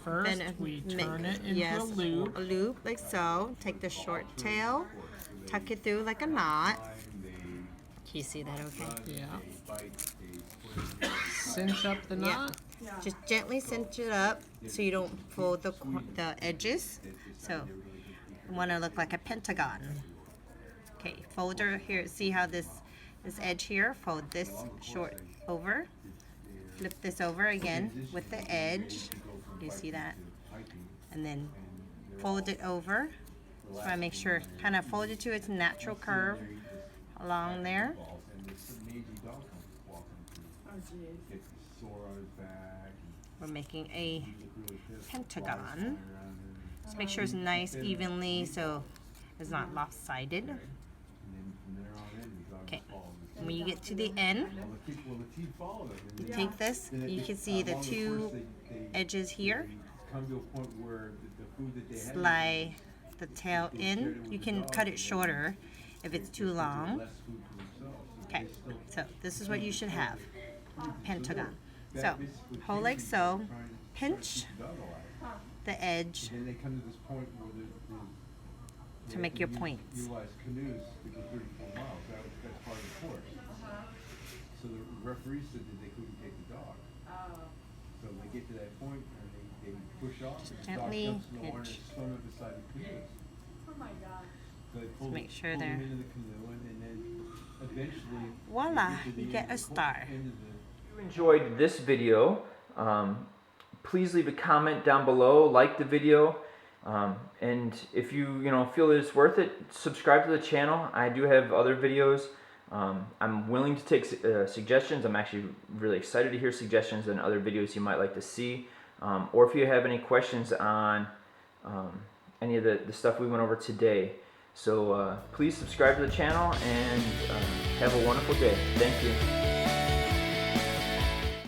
first Then we turn it into a loop. a loop like so. Take the short tail, tuck it through like a knot. Can you see that okay? Yeah. Cinch up the knot. Just gently cinch it up so you don't fold the edges. So you want to look like a pentagon. Okay, folder here. See how this edge here? Fold this short over. Flip this over again with the edge. Do you see that? And then fold it over. Just want to make sure, kind of fold it to its natural curve along there. We're making a pentagon. Just make sure it's nice evenly so it's not lopsided. Okay, when you get to the end, you take this, you can see the two edges here. Slide the tail in. You can cut it shorter if it's too long. Okay, so this is what you should have. Pentagon. So, hold like so, pinch the edge to make your points. So the referee said that they couldn't take the dog. So they get to that point and they push off. Just gently pinch. Oh my God. Just make sure they're. Into the canoe and then eventually. Voila, you get a star. If you enjoyed this video, please leave a comment down below, like the video, and if you feel that it's worth it, subscribe to the channel. I do have other videos. I'm willing to take suggestions. I'm actually really excited to hear suggestions and other videos you might like to see, or if you have any questions on any of the stuff we went over today. So please subscribe to the channel and have a wonderful day. Thank you.